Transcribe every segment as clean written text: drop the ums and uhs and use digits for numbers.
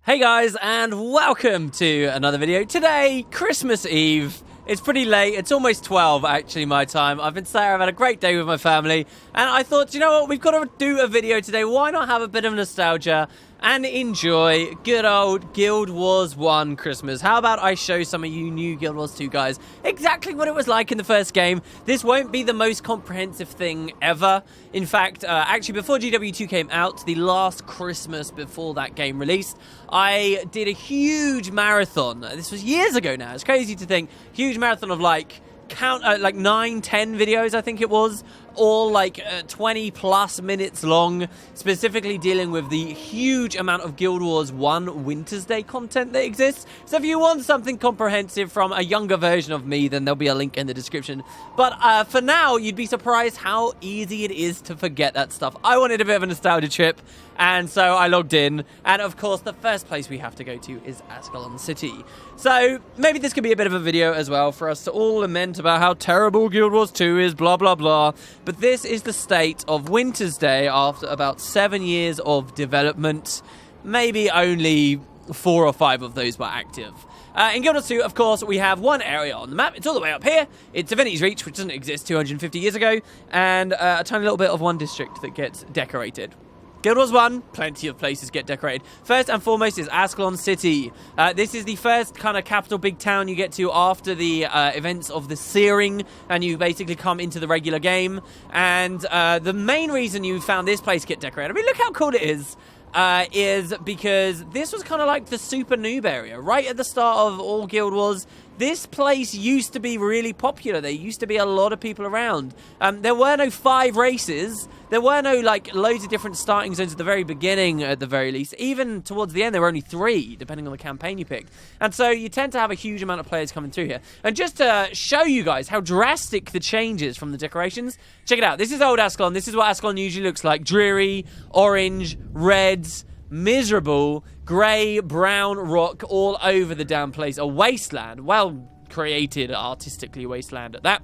Hey guys, and welcome to another video. Today, Christmas Eve. It's pretty late. It's almost 12, actually, my time. I've been saying I've had a great day with my family, and I thought, you know what, we've got to do a video today. Why not have a bit of nostalgia and enjoy good old Guild Wars 1 Christmas? How about I show some of you new Guild Wars 2 guys exactly what it was like in the first game. This won't be the most comprehensive thing ever. In fact, actually, before GW2 came out, the last Christmas before that game released, I did a huge marathon. This was years ago now. It's crazy to think. Huge marathon of like 9, 10 videos, I think it was, all like 20 plus minutes long, specifically dealing with the huge amount of Guild Wars 1 Wintersday content that exists. So if you want something comprehensive from a younger version of me, then there'll be a link in the description. But for now, you'd be surprised how easy it is to forget that stuff. I wanted a bit of a nostalgia trip, and so I logged in. And of course, the first place we have to go to is Ascalon City. So maybe this could be a bit of a video as well for us to all lament about how terrible Guild Wars 2 is, blah, blah, blah. But this is the state of Wintersday after about 7 years of development. Maybe only 4 or 5 of those were active. In Guild Wars 2, of course, we have one area on the map. It's all the way up here. It's Divinity's Reach, which doesn't exist 250 years ago, and a tiny little bit of one district that gets decorated. Guild Wars 1, plenty of places get decorated. First and foremost is Ascalon City. This is the first kind of capital big town you get to after the events of the Searing, and you basically come into the regular game. And the main reason you found this place get decorated, I mean, look how cool it is because this was kind of like the super noob area. Right at the start of all Guild Wars, this place used to be really popular. There used to be a lot of people around. There were no 5 races. There were no, like, loads of different starting zones at the very beginning, at the very least. Even towards the end, there were only 3, depending on the campaign you picked. And so you tend to have a huge amount of players coming through here. And just to show you guys how drastic the change is from the decorations, check it out. This is old Ascalon. This is what Ascalon usually looks like. Dreary, orange, reds, miserable, grey, brown rock all over the damn place. A wasteland. Well created, artistically wasteland at that.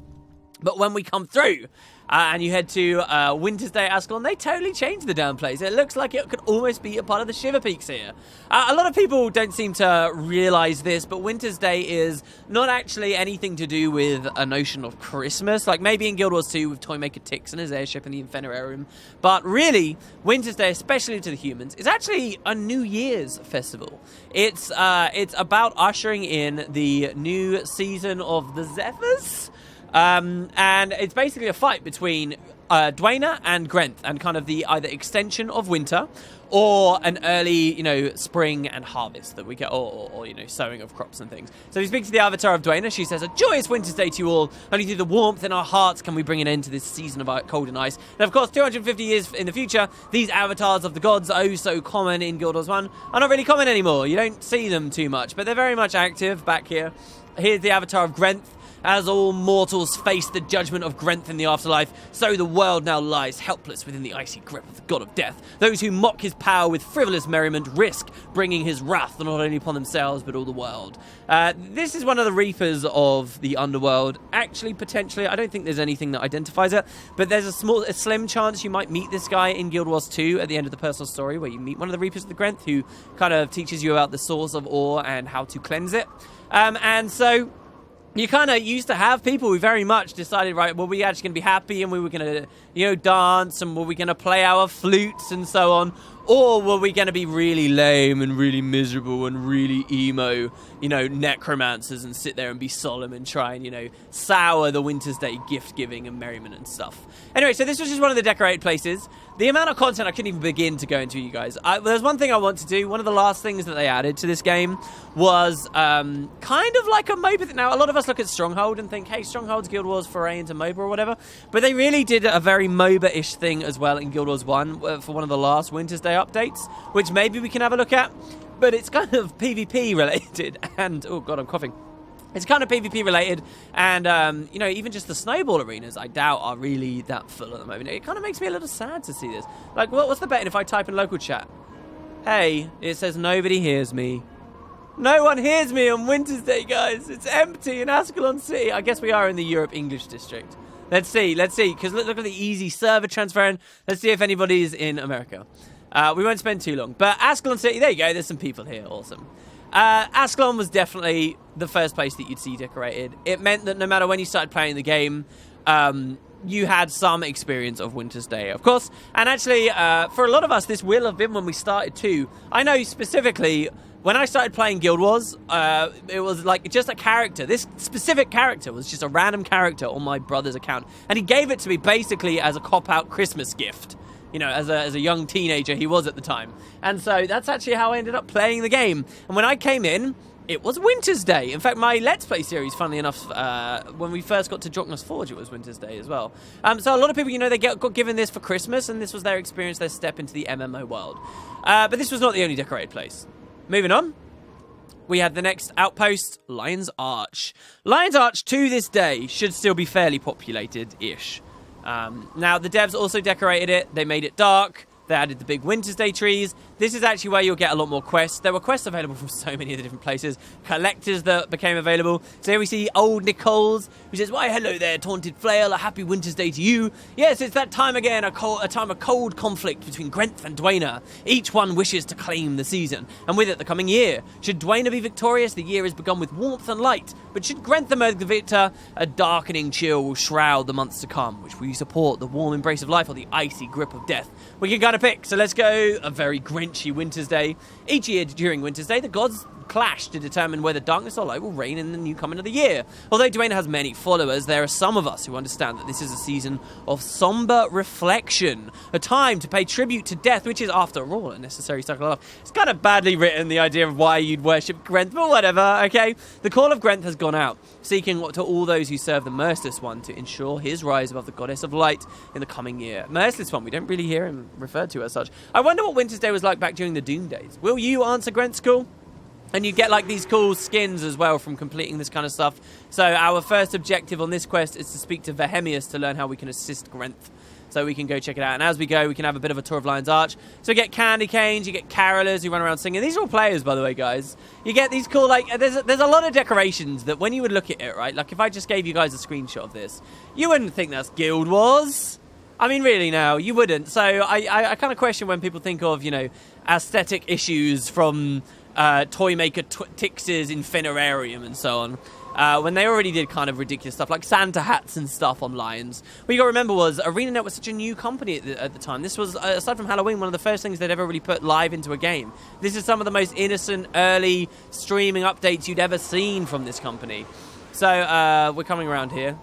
But when we come through and you head to Wintersday Ascalon, they totally changed the damn place. It looks like it could almost be a part of the Shiver Peaks here. A lot of people don't seem to realize this, but Wintersday is not actually anything to do with a notion of Christmas. Like maybe in Guild Wars 2 with Toymaker Tix and his airship and the Infernarium. But really, Wintersday, especially to the humans, is actually a New Year's festival. It's about ushering in the new season of the Zephyrs. And it's basically a fight between Dwayna and Grenth, and kind of the either extension of winter or an early, spring and harvest that we get, or sowing of crops and things. So we speak to the avatar of Dwayna. She says, "A joyous winter's day to you all. Only through the warmth in our hearts can we bring an end to this season of cold and ice." And of course, 250 years in the future, these avatars of the gods, oh so common in Guild Wars 1, are not really common anymore. You don't see them too much, but they're very much active back here. Here's the avatar of Grenth. As all mortals face the judgment of Grenth in the afterlife, so the world now lies helpless within the icy grip of the god of death. Those who mock his power with frivolous merriment risk bringing his wrath not only upon themselves, but all the world. This is one of the reapers of the underworld. Actually, potentially, I don't think there's anything that identifies it, but there's a slim chance you might meet this guy in Guild Wars 2 at the end of the personal story, where you meet one of the reapers of the Grenth, who kind of teaches you about the source of ore and how to cleanse it. And so you kind of used to have people who very much decided, right, were we actually going to be happy and we were going to, dance, and were we going to play our flutes and so on? Or were we going to be really lame and really miserable and really emo, necromancers, and sit there and be solemn and try and, sour the Wintersday gift-giving and merriment and stuff? Anyway, so this was just one of the decorated places. The amount of content I couldn't even begin to go into, you guys. There's one thing I want to do. One of the last things that they added to this game was kind of like a MOBA thing. Now, a lot of us look at Stronghold and think, hey, Stronghold's Guild Wars foray into MOBA or whatever. But they really did a very MOBA-ish thing as well in Guild Wars 1 for one of the last Wintersday updates, which maybe we can have a look at. But it's kind of PvP related, and oh god, I'm coughing. It's kind of PvP related, and even just the snowball arenas, I doubt are really that full at the moment. It kind of makes me a little sad to see this. Like, what's the bet if I type in local chat? Hey, it says nobody hears me. No one hears me on Wintersday, guys. It's empty in Ascalon City. I guess we are in the Europe English district. Let's see, because look at the easy server transferring. Let's see if anybody's in America. We won't spend too long. But Ascalon City, there you go. There's some people here. Awesome. Ascalon was definitely the first place that you'd see decorated. It meant that no matter when you started playing the game, you had some experience of Wintersday, of course. And actually, for a lot of us, this will have been when we started too. I know specifically, when I started playing Guild Wars, it was like just a character. This specific character was just a random character on my brother's account. And he gave it to me basically as a cop-out Christmas gift. You know, as a young teenager he was at the time. And so that's actually how I ended up playing the game. And when I came in, it was Wintersday. In fact, my Let's Play series, funnily enough, when we first got to Drachma's Forge, it was Wintersday as well. So a lot of people, you know, they got given this for Christmas, and this was their experience, their step into the MMO world. But this was not the only decorated place. Moving on, we had the next outpost, Lion's Arch. Lion's Arch, to this day, should still be fairly populated-ish. Now, the devs also decorated it. They made it dark. They added the big Wintersday trees. This is actually where you'll get a lot more quests. There were quests available from so many of the different places. Collectors that became available. So here we see old Nicole's, who says, "Why, hello there, taunted flail. A happy Wintersday to you. Yes, it's that time again, a time of cold conflict between Grenth and Dwayne. Each one wishes to claim the season, and with it the coming year. Should Dwayne be victorious, the year has begun with warmth and light. But should Grenth emerge the victor, a darkening chill will shroud the months to come, which will you support, the warm embrace of life or the icy grip of death?" We can kind of pick, so let's go a very Grinchy Wintersday. Each year during Wintersday, the gods clash to determine whether darkness or light will reign in the new coming of the year. Although Dwayne has many followers, there are some of us who understand that this is a season of somber reflection, a time to pay tribute to death, which is, after all, a necessary cycle of life. It's kind of badly written, the idea of why you'd worship Grenth, but whatever, okay? The call of Grenth has gone out, seeking to all those who serve the Merciless One to ensure his rise above the Goddess of Light in the coming year. Merciless One, we don't really hear him referred to as such. I wonder what Wintersday was like back during the Doom days. Will you answer Grenth's call? And you get like these cool skins as well from completing this kind of stuff. So our first objective on this quest is to speak to Vehemius to learn how we can assist Grenth. So we can go check it out. And as we go, we can have a bit of a tour of Lion's Arch. So you get candy canes, you get carolers who run around singing. These are all players, by the way, guys. You get these cool, like, there's a lot of decorations that when you would look at it, right? Like if I just gave you guys a screenshot of this, you wouldn't think that's Guild Wars. I mean, really, no, you wouldn't. So I kind of question when people think of, you know, aesthetic issues from toy maker Tix's Infinirarium and so on. When they already did kind of ridiculous stuff like Santa hats and stuff on Lions. What you got to remember was ArenaNet was such a new company at the time. This was, aside from Halloween, one of the first things they'd ever really put live into a game. This is some of the most innocent early streaming updates you'd ever seen from this company. So we're coming around here.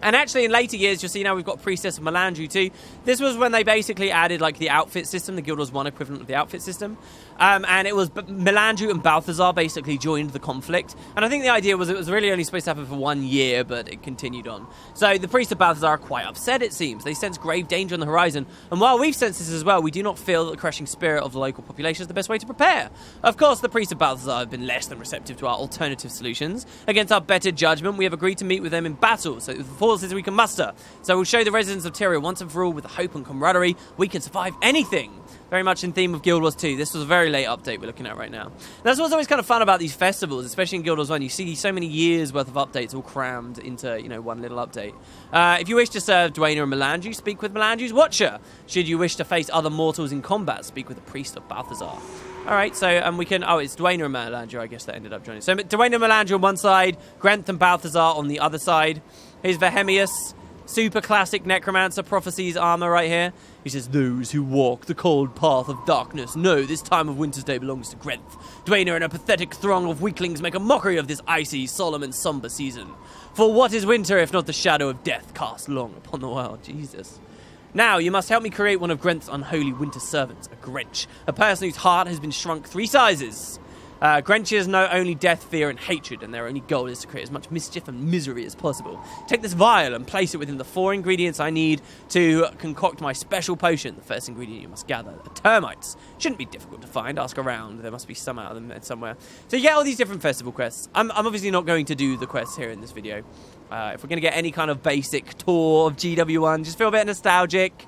And actually, in later years, you'll see now we've got Priestess of Melandru too. This was when they basically added like the outfit system, the Guild Wars 1 equivalent of the outfit system. And it was Melandru and Balthazar basically joined the conflict. And I think the idea was it was really only supposed to happen for 1 year, but it continued on. So the Priest of Balthazar are quite upset, it seems. They sense grave danger on the horizon. And while we've sensed this as well, we do not feel that the crushing spirit of the local population is the best way to prepare. Of course, the Priest of Balthazar have been less than receptive to our alternative solutions. Against our better judgment, we have agreed to meet with them in battle, so the forces we can muster. So we'll show the residents of Tyria once and for all with the hope and camaraderie we can survive anything. Very much in theme of Guild Wars 2. This was a very late update we're looking at right now. That's what's always kind of fun about these festivals, especially in Guild Wars 1. You see so many years worth of updates all crammed into, you know, one little update. If you wish to serve Dwayne or Melandru, speak with Melandru's Watcher. Should you wish to face other mortals in combat, speak with the Priest of Balthazar. Alright, so we can... Oh, it's Dwayne and Melandru, I guess, that ended up joining. So Dwayne and Melandru on one side, Grenth and Balthazar on the other side. Here's Vehemius, super classic Necromancer Prophecies armor right here. He says, "Those who walk the cold path of darkness know this time of Wintersday belongs to Grenth. Dwayne and a pathetic throng of weaklings make a mockery of this icy, solemn and somber season. For what is winter if not the shadow of death cast long upon the world?" Jesus. "Now, you must help me create one of Grenth's unholy winter servants, a Grench, a person whose heart has been shrunk 3 sizes. Grenches know only death, fear, and hatred, and their only goal is to create as much mischief and misery as possible. Take this vial and place it within the 4 ingredients I need to concoct my special potion. The first ingredient you must gather are termites. Shouldn't be difficult to find. Ask around. There must be some out of them somewhere." So you get all these different festival quests. I'm obviously not going to do the quests here in this video. If we're going to get any kind of basic tour of GW1, just feel a bit nostalgic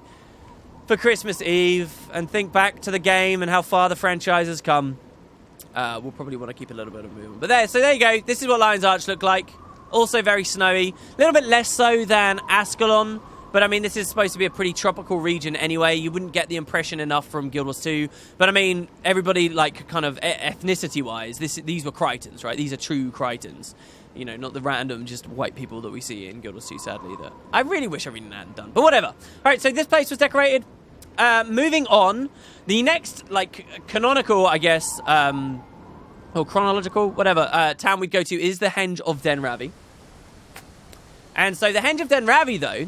for Christmas Eve and think back to the game and how far the franchise has come. We'll probably want to keep a little bit of movement. But there you go. This is what Lion's Arch looked like. Also very snowy. A little bit less so than Ascalon. But, I mean, this is supposed to be a pretty tropical region anyway. You wouldn't get the impression enough from Guild Wars 2. But, I mean, everybody, like, kind of ethnicity-wise, these were Crichtons, right? These are true Crichtons. You know, not the random, just white people that we see in Guild Wars 2, sadly. That I really wish everything hadn't done. But whatever. All right, so this place was decorated. Moving on, the next, like, canonical, I guess, or chronological, whatever, town we'd go to is the Henge of Den Ravi. And so the Henge of Den Ravi, though,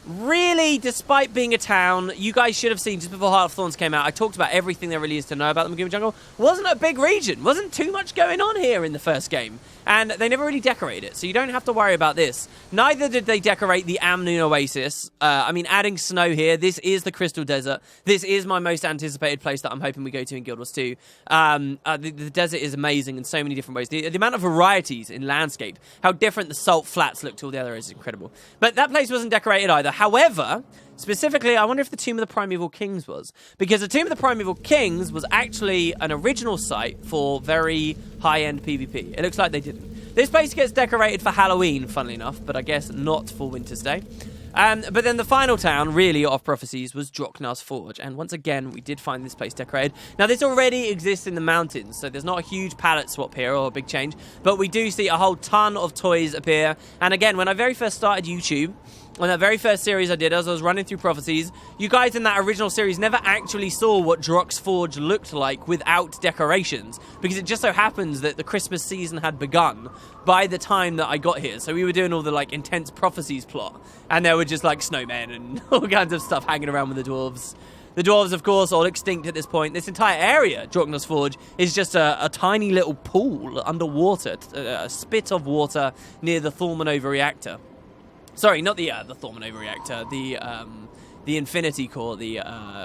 really, despite being a town, you guys should have seen just before Heart of Thorns came out, I talked about everything there really is to know about the Maguma Jungle. Wasn't a big region. Wasn't too much going on here in the first game. And they never really decorated it, so you don't have to worry about this. Neither did they decorate the Amnoon Oasis. I mean, adding snow here. This is the Crystal Desert. This is my most anticipated place that I'm hoping we go to in Guild Wars 2. The desert is amazing in so many different ways. The amount of varieties in landscape, how different the salt flats look to all the other areas is incredible. But that place wasn't decorated either. However, specifically, I wonder if the Tomb of the Primeval Kings was. Because the Tomb of the Primeval Kings was actually an original site for very high-end PvP. It looks like they didn't. This place gets decorated for Halloween, funnily enough, but I guess not for Winter's Day. But then the final town, really, of Prophecies was Droknar's Forge. And once again, we did find this place decorated. Now, this already exists in the mountains, so there's not a huge palette swap here or a big change. But we do see a whole ton of toys appear. And again, when I very first started YouTube, on that very first series I did, as I was running through Prophecies, you guys in that original series never actually saw what Drok's Forge looked like without decorations, because it just so happens that the Christmas season had begun by the time that I got here. So we were doing all the, like, intense Prophecies plot, and there were just, like, snowmen and all kinds of stuff hanging around with the dwarves. The dwarves, of course, all extinct at this point. This entire area, Droknar's Forge, is just a tiny little pool underwater, a spit of water near the Thorman overreactor. Sorry, not the Thorman overreactor, the Infinity Core, the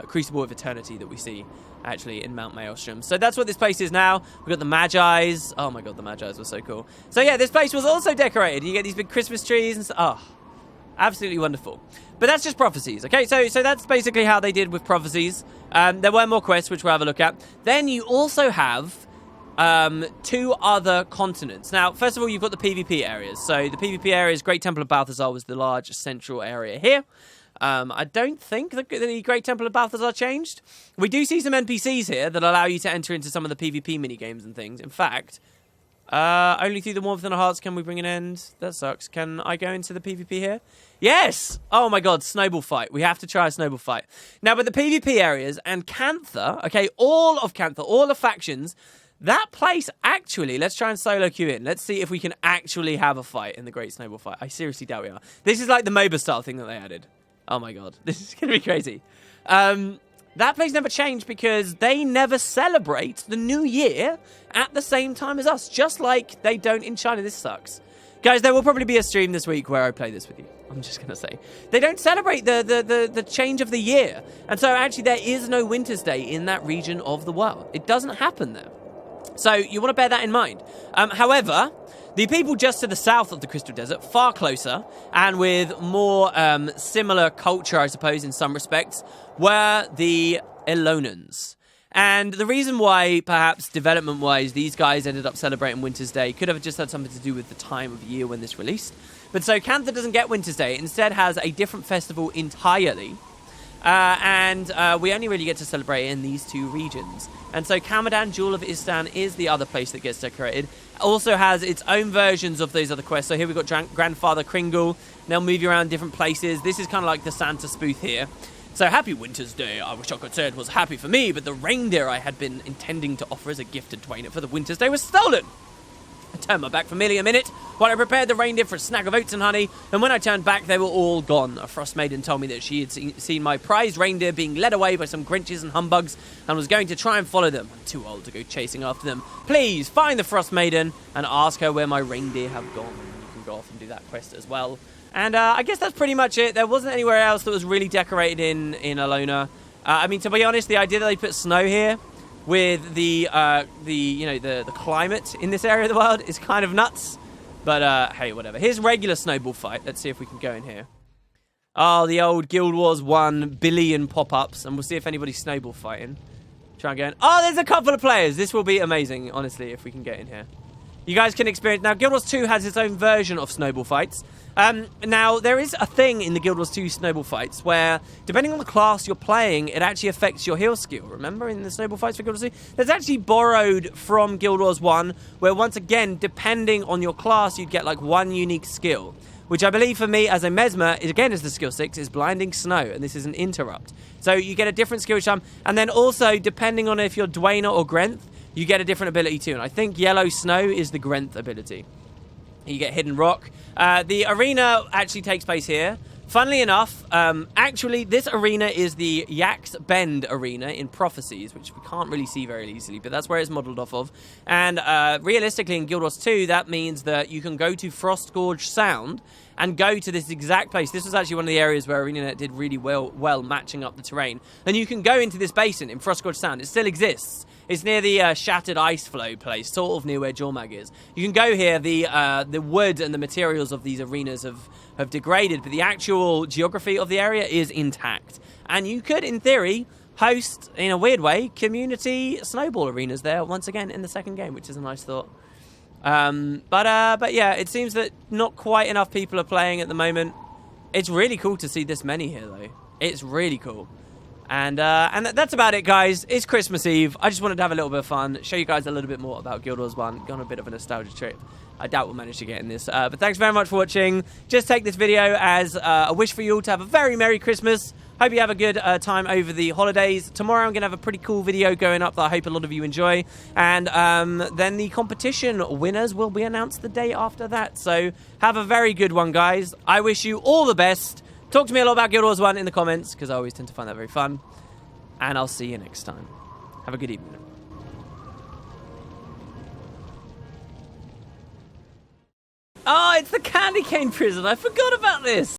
Crucible of Eternity that we see, actually, in Mount Maelstrom. So that's what this place is now. We've got the Magi's. Oh my god, the Magi's were so cool. So yeah, this place was also decorated. You get these big Christmas trees and stuff. Oh, absolutely wonderful. But that's just Prophecies, okay? So that's basically how they did with Prophecies. There were more quests, which we'll have a look at. Then you also have two other continents. Now, first of all, you've got the PvP areas. So the PvP areas, Great Temple of Balthazar was the large central area here. I don't think the Great Temple of Balthazar changed. We do see some NPCs here that allow you to enter into some of the PvP minigames and things. In fact, only through the Warmth and Hearts can we bring an end. That sucks. Can I go into the PvP here? Yes! Oh my god, Snowball Fight. We have to try a Snowball Fight. Now, with the PvP areas and Cantha, okay, all of Cantha, all the factions, that place, actually, let's try and solo queue in. Let's see if we can actually have a fight in the Great Snowball Fight. I seriously doubt we are. This is like the MOBA style thing that they added. Oh my god, this is going to be crazy. That place never changed because they never celebrate the New Year at the same time as us, just like they don't in China. This sucks. Guys, there will probably be a stream this week where I play this with you. I'm just going to say. They don't celebrate the change of the year. And so actually there is no Winter's Day in that region of the world. It doesn't happen there. So you want to bear that in mind. However, the people just to the south of the Crystal Desert, far closer, and with more similar culture, I suppose, in some respects, were the Elonans. And the reason why, perhaps development-wise, these guys ended up celebrating Winter's Day could have just had something to do with the time of year when this released. But so Cantha doesn't get Winter's Day. It instead has a different festival entirely. And we only really get to celebrate in these two regions. And so Kamadan, Jewel of Istan, is the other place that gets decorated. Also has its own versions of those other quests. So here we've got Grandfather Kringle. They'll move you around different places. This is kind of like the Santa spoof here. So happy Winter's Day. I wish I could say it was happy for me, but the reindeer I had been intending to offer as a gift to Dwayne for the Winter's Day was stolen. I turned my back for merely a minute while I prepared the reindeer for a snack of oats and honey, and when I turned back, they were all gone. A frost maiden told me that she had seen my prized reindeer being led away by some Grinches and humbugs and was going to try and follow them. I'm too old to go chasing after them. Please find the frost maiden and ask her where my reindeer have gone. You can go off and do that quest as well. And I guess that's pretty much it. There wasn't anywhere else that was really decorated in Alona. I mean, to be honest, the idea that they put snow here with the climate in this area of the world is kind of nuts. But hey, whatever. Here's regular Snowball Fight. Let's see if we can go in here. Oh, the old Guild Wars 1 billion pop-ups, and we'll see if anybody's Snowball fighting. Try and get in. Oh, there's a couple of players. This will be amazing, honestly, if we can get in here. You guys can experience... Now, Guild Wars 2 has its own version of snowball fights. Now, there is a thing in the Guild Wars 2 snowball fights where, depending on the class you're playing, it actually affects your heal skill. Remember, in the snowball fights for Guild Wars 2? That's actually borrowed from Guild Wars 1, where, once again, depending on your class, you'd get, like, one unique skill. Which I believe for me, as a Mesmer, again, is the skill 6, is Blinding Snow, and this is an interrupt. So you get a different skill each time, and then also, depending on if you're Dwayner or Grenth, you get a different ability too, and I think Yellow Snow is the Grenth ability. You get Hidden Rock. The arena actually takes place here. Funnily enough, actually, this arena is the Yak's Bend arena in Prophecies, which we can't really see very easily, but that's where it's modelled off of. And realistically, in Guild Wars 2, that means that you can go to Frostgorge Sound and go to this exact place. This was actually one of the areas where ArenaNet did really well matching up the terrain. And you can go into this basin in Frostgorge Sound. It still exists. It's near the Shattered Ice Flow place, sort of near where Jormag is. You can go here. The wood and the materials of these arenas have degraded, but the actual geography of the area is intact. And you could, in theory, host, in a weird way, community snowball arenas there once again in the second game, which is a nice thought. But yeah, it seems that not quite enough people are playing at the moment. It's really cool to see this many here, though. It's really cool. And that's about it, guys. It's Christmas Eve. I just wanted to have a little bit of fun, show you guys a little bit more about Guild Wars 1, go on a bit of a nostalgia trip. I doubt we'll manage to get in this. But thanks very much for watching. Just take this video as a wish for you all to have a very Merry Christmas. Hope you have a good time over the holidays. Tomorrow I'm going to have a pretty cool video going up that I hope a lot of you enjoy. And then the competition winners will be announced the day after that. So have a very good one, guys. I wish you all the best. Talk to me a lot about Guild Wars 1 in the comments, because I always tend to find that very fun. And I'll see you next time. Have a good evening. Oh, it's the Candy Cane prison. I forgot about this.